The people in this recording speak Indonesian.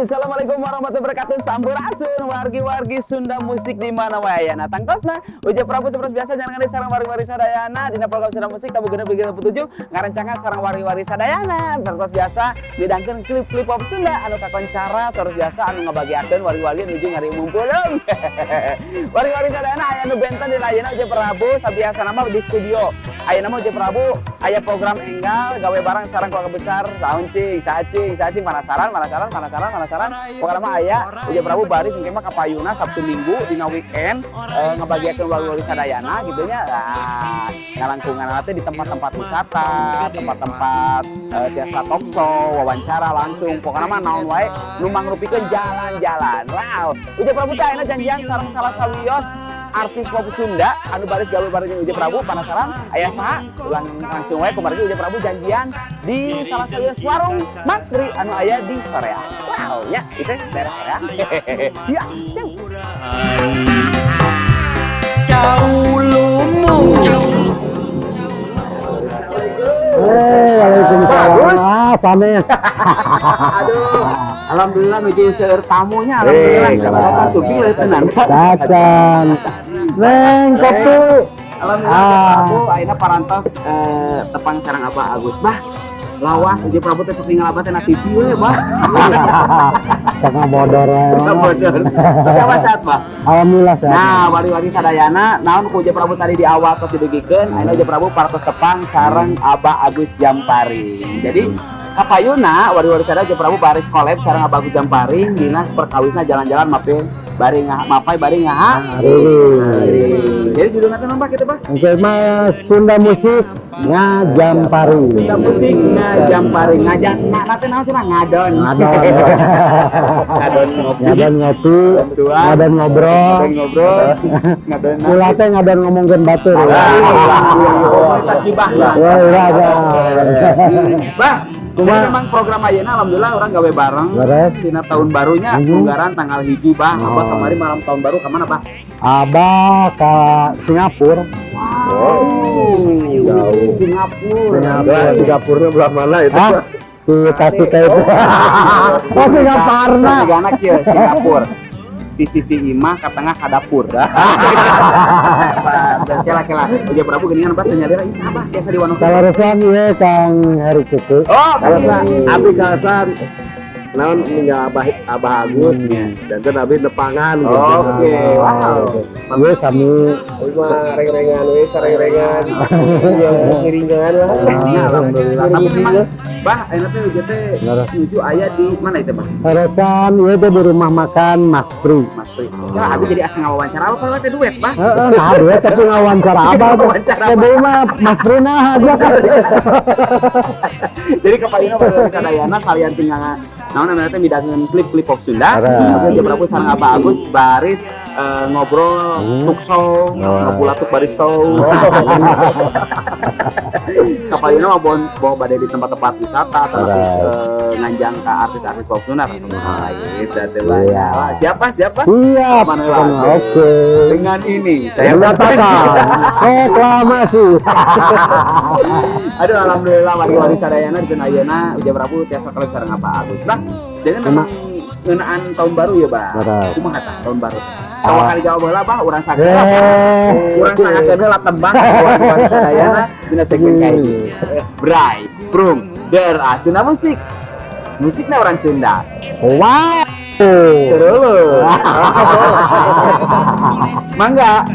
Assalamualaikum warahmatullahi wabarakatuh. Sampurasun wargi-wargi Sunda musik di mana wae ayana tangtosna. Uja Prabu seperti biasa jangan di sarang wargi-wargi sadayana dina program Sunda musik tabu genep 37 ngarancangan sarang wargi-wargi sadayana. Terus biasa didangkeun klip-klip pop Sunda anu kakoncara terus biasa anu ngabagiakeun wargi-wargi nuju ngari mumpulung. Wargi-wargi sadayana aya nu benten di layeuna Uja Prabu sabiasa nama di studio. Ayeuna mah Uja Prabu aya program enggal gawe barang sareng keluarga besar sauncing, sacing manasaran. Pokoknya mah aya Uja Prabu bari mungkin mah kapayuna Sabtu Minggu dina weekend ngabagiakeun wargi-wargi sadayana gitu nya. Nah, ngalangkungan teh di tempat-tempat wisata, tempat-tempat jasa talk show, wawancara langsung. Pokoknya mah naon wae nu mangrupikeun jalan-jalan. Wow, Uja Prabu teh ayeuna janjian sareng salah sawios artis pop Sunda anu baris gawe bareng Uja Prabu penasaran aya saha ulang langsung wae kumaha Uja Prabu janjian di salah satu warung Makri anu aya di Soreang. Wow nya itu daerah Soreang. Ya jauh lumu. Waalaikumsalam. Panen. Aduh, alhamdulillah nuju seueur tamunya alhamdulillah. Karena suping leuh tenan. Cacan. Neng kopi. Alhamdulillah aku ayeuna parantos tepang sareng Abah Agus. Bah, lawas Uja Prabu teh sok ninggal Abah teh na TV we, Bah. Sangat bodor. Siapa sehat, Bah? Alhamdulillah sehat. Nah, wali-wali sadayana naon ku Uja Prabu tadi di awal tos didugikeun, ayeuna Uja Prabu parantos tepang sareng Abah Agus Jamparing. Jadi kapayuna wali-wali sadaya Uja Prabu baris collab sareng Abah Agus Jamparing dina perkawisna jalan-jalan mapai bari ngaha. Jadi judulnya teh apa kita, Pak? Oke, mah Sunda musik Ngajampari. Sunda musik Ngajampari. Nanti naon cenah ngadon. Ngadon ngopi, ngadon ngobrol. Ngadon. Ulah teh ngadon ngomongkeun batur. Komunitas gibah lah. Wah, iya, Bah, jadi memang program ayeuna alhamdulillah orang gawe bareng. Dina tahun barunya Unggaran tanggal 1 Bah. Abah kemarin malam tahun baru ke mana, Bah? Abah ke Singapura. Jauh. Singapura belah mana itu? Di Tasik itu. Oh, Singapura. Tiga anak ya, Singapura. Di sisi imah ke tengah ka dapur. Kela-kela Uja Prabu geuningan Bah teu nyadar ieu saha biasa di Wanung. Kalau resan ieu Kang Heri Cucu. Oh, Abi kalasan naon ninggal Abah Agus dan teh abi nepangan gitu. Oke, wow. Ieu sami Mah reng-rengan we sareng-rengan. Ya ngiringan lah. Alhamdulillah. Tapi memang Bah, ayeuna teh Uja teh nuju aya di mana itu, Bah? resan ieu teh di rumah makan Mas Pri. Mas Pri. Ya, abi jadi asa ngawawancara kalau teh duet, Bah. Heeh, nah duet tapi ngawawancara Abah tuh. Teh mah Mas Pri nah aja. Jadi kapayuna pada sadayana kalian tinggal naon namanya teh midangeun klip-klip pop Sunda. Uja Prabu sareng Abah Agus baris ngobrol tukso, ngopulatuk baris show. Kapayuna mah bawa bade di tempat-tempat wisata tapi nganjang ka artis-artis pop Sunda kan. Siapa? Siap. Oke. Dengan ini saya menyatakan reklamasi. Aduh, alhamdulillah wali-wali sadayana di ayeuna Uja Prabu tiasa kelek sareng Abah Agus. Bah, jadi memang ngeunaan tahun baru ya, Bah. Kumaha tah tahun baru? Tawa kali jawab heula, Bah, urang sakeun. Urang sakeun heula tembang wali-wali sadayana dina segmen kayak ini. Bray, Prung, Der Sunda musik. Musiknya orang Sunda. Wow. Terus. Mangga.